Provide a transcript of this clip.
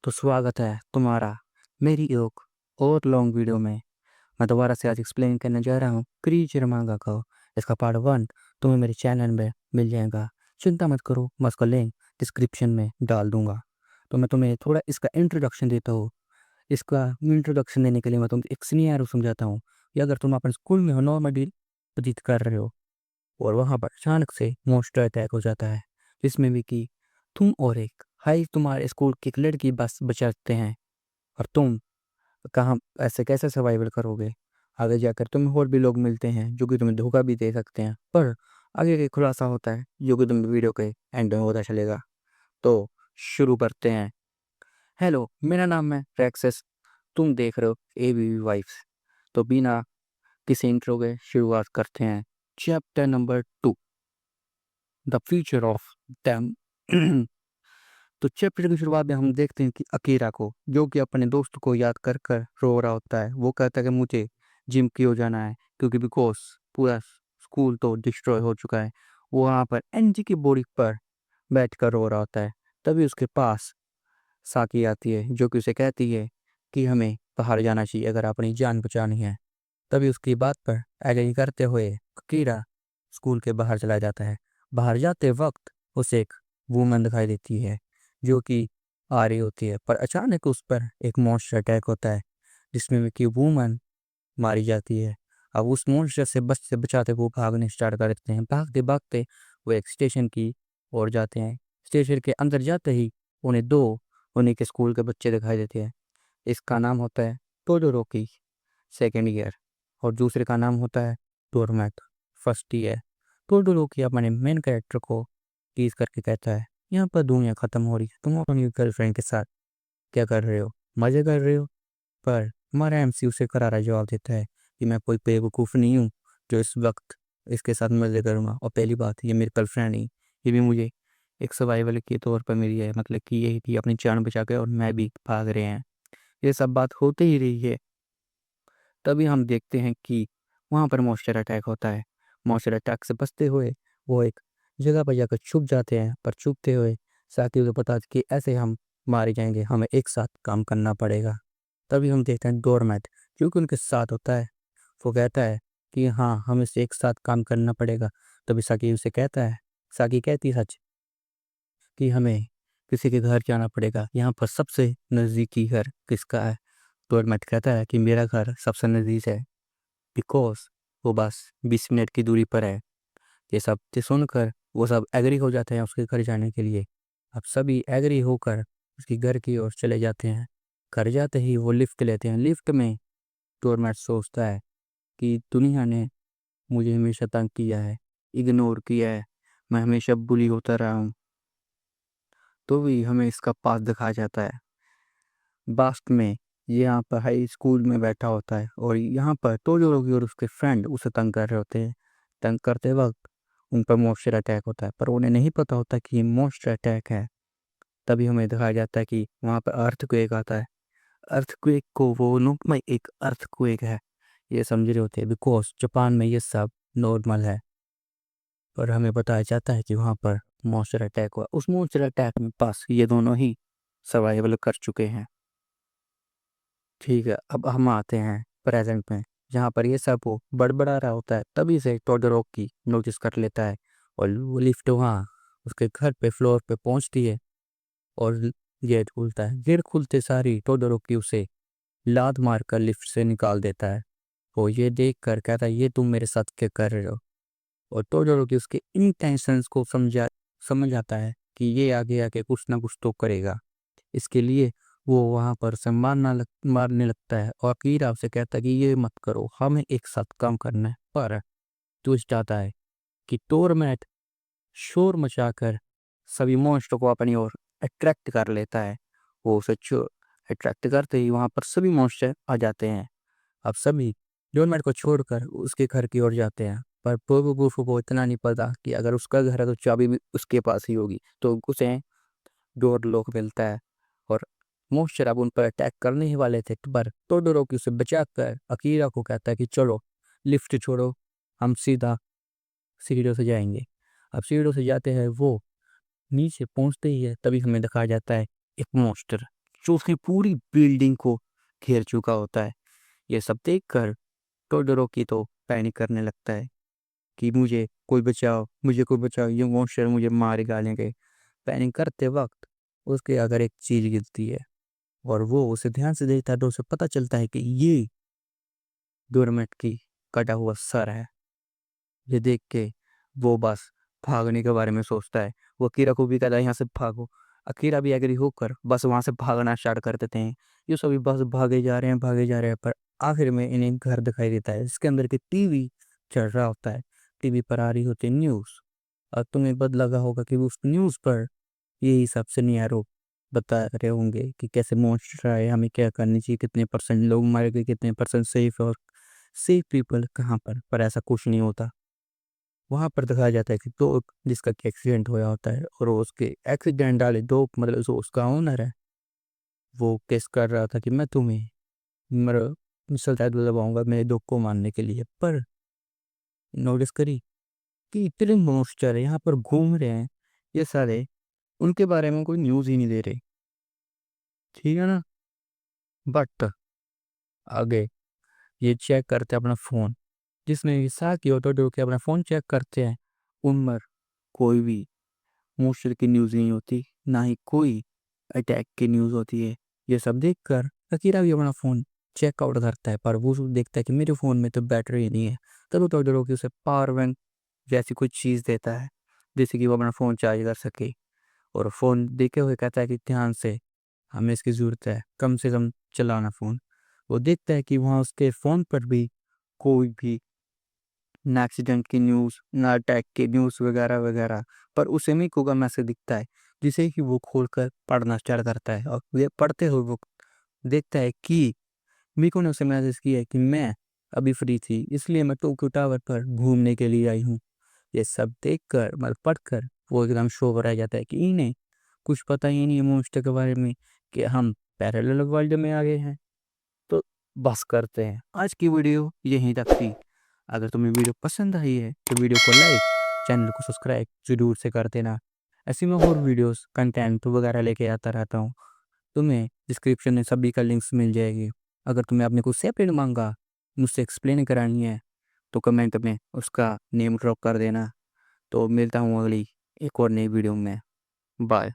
तो स्वागत है तुम्हारा मेरी एक और लॉन्ग वीडियो में। मैं दोबारा से आज एक्सप्लेन करने जा रहा हूँ क्रीचर मांगा को। इसका पार्ट 1 तुम्हें मेरे चैनल में मिल जाएगा। चिंता मत करो, मैं उसका लिंक डिस्क्रिप्शन में डाल दूंगा। तो मैं तुम्हें थोड़ा इसका इंट्रोडक्शन देता हूँ। इसका इंट्रोडक्शन देने के लिए मैं तुम्हें एक सिनेरियो समझाता हूँ कि अगर तुम अपने स्कूल में हो, नॉर्मली व्यतीत कर रहे हो और वहाँ पर अचानक से मॉन्स्टर अटैक हो जाता है, जिसमें भी कि तुम और एक हाई तुम्हारे स्कूल की एक लड़की बस बचाते हैं और तुम कहाँ ऐसे कैसे सर्वाइवल करोगे। आगे जाकर तुम्हें और भी लोग मिलते हैं जो कि तुम्हें धोखा भी दे सकते हैं, पर आगे का खुलासा होता है जो कि तुम्हें वीडियो के एंड में होता चलेगा। तो शुरू करते हैं। हेलो, मेरा नाम है रेक्सेस। तुम देख रहे हो एबीवी वाइफ्स। तो बिना किसी इंट्रो के शुरुआत करते हैं। Chapter number 2, the future of them. तो चैप्टर की शुरुआत में हम देखते हैं कि अकीरा को, जो कि अपने दोस्त को याद कर कर रो रहा होता है, वो कहता है कि मुझे जिम की हो जाना है क्योंकि बिकॉज पूरा स्कूल तो डिस्ट्रॉय हो चुका है। वो वहाँ पर एनजी की बॉडी पर बैठ कर रो रहा होता है। तभी उसके पास साकी आती है जो कि उसे कहती है कि हमें बाहर जाना चाहिए अगर अपनी जान बचानी है। तभी उसकी बात पर एग्री करते हुए अकीरा स्कूल के बाहर चला जाता है। बाहर जाते वक्त उसे एक वूमन दिखाई देती है जो कि आ रही होती है, पर अचानक उस पर एक मॉन्स्टर अटैक होता है जिसमें कि वूमन मारी जाती है। अब उस मॉन्स्टर से बचाते वो भागने स्टार्ट कर देते हैं। भागते भागते वो एक स्टेशन की ओर जाते हैं। स्टेशन के अंदर जाते ही उन्हें दो उन्हीं के स्कूल के बच्चे दिखाई देते हैं। इसका नाम होता है टोडोरोकी सेकेंड ईयर और दूसरे का नाम होता है डोरमैट फर्स्ट ईयर। टोडोरोकी अपने मेन कैरेक्टर को टीज करके कहता है, यहाँ पर दुनिया खत्म हो रही है, तुम अपनी गर्लफ्रेंड के साथ क्या कर रहे हो, मजे कर रहे हो। पर हमारा एमसी उसे करारा जवाब देता है कि मैं कोई बेवकूफ़ नहीं हूँ जो इस वक्त इसके साथ मजे करूँगा। और पहली बात, ये मेरी गर्लफ्रेंड नहीं, ये भी मुझे एक सर्वाइवल के तौर पर मिली है, मतलब कि यही थी अपनी जान बचा के और मैं भी भाग रहे हैं। ये सब बात होते ही रही है। तभी हम देखते हैं कि वहाँ पर मॉन्स्टर अटैक होता है। मॉन्स्टर अटैक से बचते हुए वो एक जगह पर जाकर छुप जाते हैं, पर छुपते हुए साथ ही उसे पता है कि ऐसे हम मारे जाएंगे, हमें एक साथ काम करना पड़ेगा। तभी हम देखते हैं डोरमैट जो कि उनके साथ होता है। वो कहता है कि हाँ, हमें से एक साथ काम करना पड़ेगा। तभी साकी उसे कहता है, साकी कहती है सच कि हमें किसी के घर जाना पड़ेगा। यहाँ पर सबसे नज़दीकी घर किसका है। डोरमैट कहता है कि मेरा घर सबसे नज़दीक है, बिकॉज वो बस 20 मिनट की दूरी पर है। ये सब सुनकर वो सब एग्री हो जाते हैं उसके घर जाने के लिए। अब सभी एग्री होकर उसके घर की ओर चले जाते हैं। घर जाते ही वो लिफ्ट लेते हैं। लिफ्ट में डोरमैट सोचता है कि दुनिया ने मुझे हमेशा तंग किया है, इग्नोर किया है, मैं हमेशा बुली होता रहा हूँ। तो भी हमें इसका पास दिखाया जाता है। बास्ट में ये यहाँ पर हाई स्कूल में बैठा होता है और यहाँ पर तोजोरोगी और उसके फ्रेंड उसे तंग कर रहे होते हैं। तंग करते वक्त उन पर मॉन्स्टर अटैक होता है, पर उन्हें नहीं पता होता कि ये मॉन्स्टर अटैक है। तभी हमें दिखाया जाता है कि वहाँ पर अर्थक्वेक आता है। अर्थक्वेक को वो लोग में एक अर्थक्वेक है ये समझ रहे होते हैं, बिकॉज जापान में ये सब नॉर्मल है। पर हमें बताया जाता है कि वहाँ पर मॉन्स्टर अटैक हुआ। उस मॉन्स्टर अटैक में पास ये दोनों ही सर्वाइवल कर चुके हैं। ठीक है, अब हम आते हैं प्रेजेंट में, जहाँ पर ये सब वो बड़बड़ा रहा होता है। तभी से टोडोरोकी नोटिस कर लेता है और वो लिफ्ट वहाँ उसके घर पे फ्लोर पे पहुँचती है और गेट खुलता है। गेट खुलते सारी टोडोरोकी उसे लात मार कर लिफ्ट से निकाल देता है। वो ये देख कर कहता है, ये तुम मेरे साथ क्या कर रहे हो। और टोडोरोकी उसके इंटेंशंस को समझ आता है कि ये आगे आके कुछ ना कुछ तो करेगा। इसके लिए वो वहाँ पर उसे मारने लगता है और अकीरा उसे कहता है कि ये मत करो, हमें एक साथ काम करना है। पर ट्विस्ट आता है कि टोरमैट शोर मचाकर सभी मॉन्स्टर को अपनी ओर अट्रैक्ट कर लेता है। वो उसे अट्रैक्ट करते ही वहाँ पर सभी मॉन्स्टर आ जाते हैं। अब सभी डोरमैट को छोड़कर उसके घर की ओर जाते हैं, पर पोगो गुफो को इतना नहीं पता कि अगर उसका घर है तो चाबी भी उसके पास ही होगी। तो उसे डोर लॉक मिलता है और मॉन्स्टर अब उन पर अटैक करने ही वाले थे, पर टोडोरोकी उसे बचाकर अकीरा को कहता है कि चलो लिफ्ट छोड़ो, हम सीधा सीढ़ियों से जाएंगे। अब सीढ़ियों से जाते हैं वो, नीचे पहुंचते ही है तभी हमें दिखाया जाता है एक मॉन्स्टर जो उसकी पूरी बिल्डिंग को घेर चुका होता है। ये सब देखकर टोडोरोकी तो पैनिक करने लगता है कि मुझे कोई बचाओ, ये मॉन्स्टर मुझे मार डालेंगे। पैनिक करते वक्त उसके अगर एक चीज गिरती है और वो उसे ध्यान से देखता है तो उसे पता चलता है कि ये डोरमेट की कटा हुआ सर है। ये देख के वो बस भागने के बारे में सोचता है। वो अकीरा को भी कहता है यहाँ से भागो। अकीरा भी एग्री होकर बस वहां से भागना स्टार्ट कर देते हैं। ये सभी बस भागे जा रहे हैं, पर आखिर में इन्हें घर दिखाई देता है जिसके अंदर की टीवी चल रहा होता है। टीवी पर आ रही होती है न्यूज। और तुम्हें बद लगा होगा कि उस न्यूज पर यही सब सिनेरियो बता रहे होंगे कि कैसे मॉन्स्टर आए, हमें क्या करनी चाहिए, कितने परसेंट लोग मारे गए, कितने परसेंट सेफ, और सेफ पीपल कहाँ पर ऐसा कुछ नहीं होता। वहां पर दिखाया जाता है कि दो जिसका कि एक्सीडेंट होया होता है और वो उसके एक्सीडेंट वाले दो मतलब जो उसका ओनर है वो केस कर रहा था कि मैं तुम्हें मर सजा दिलवाऊंगा मेरे दुख को मानने के लिए। पर नोटिस करी कि इतने मॉन्स्टर यहाँ पर घूम रहे हैं, ये सारे उनके बारे में कोई न्यूज ही नहीं दे रहे। ठीक है ना। बट आगे ये चेक करते हैं अपना फोन, जिसमें ये साथ ही ऑटो डोर के अपना फोन चेक करते हैं। उन पर कोई भी मॉन्स्टर की न्यूज नहीं होती, ना ही कोई अटैक की न्यूज होती है। ये सब देखकर अकीरा भी अपना फोन चेकआउट करता है, पर वो देखता है कि मेरे फोन में तो बैटरी नहीं है। तब वो थोड़ी देर उसे पावर बैंक जैसी कुछ चीज देता है जिससे कि वो अपना फोन चार्ज कर सके। और फोन देखे हुए कहता है कि ध्यान से, हमें इसकी जरूरत है, कम से कम चलाना फोन। वो देखता है कि वहाँ उसके फोन पर भी कोई भी ना एक्सीडेंट की न्यूज़, ना अटैक की न्यूज़ वगैरह वगैरह। पर उसे मिको का मैसेज दिखता है जिसे कि वो खोलकर पढ़ना स्टार्ट करता है। और ये पढ़ते हुए वो देखता है कि मिको ने उसे मैसेज किया है कि मैं अभी फ्री थी इसलिए मैं टोक्यो टावर पर घूमने के लिए आई हूँ। ये सब देखकर मतलब पढ़कर वो एकदम शोक रह जाता है कि इन्हें कुछ पता ही नहीं है मॉन्स्टर के बारे में, कि हम पैरेलल वर्ल्ड में आ गए हैं। तो बस करते हैं, आज की वीडियो यहीं तक थी। अगर तुम्हें वीडियो पसंद आई है तो वीडियो को लाइक, चैनल को सब्सक्राइब जरूर से कर देना। ऐसी मैं और वीडियोस कंटेंट वगैरह लेके आता रहता हूँ। तुम्हें डिस्क्रिप्शन में सभी का लिंक्स मिल जाएगी। अगर तुम्हें अपने कुछ सेपरेट मांगा मुझसे एक्सप्लेन करानी है तो कमेंट में उसका नेम ड्रॉप कर देना। तो मिलता हूँ अगली एक और नई वीडियो में। बाय।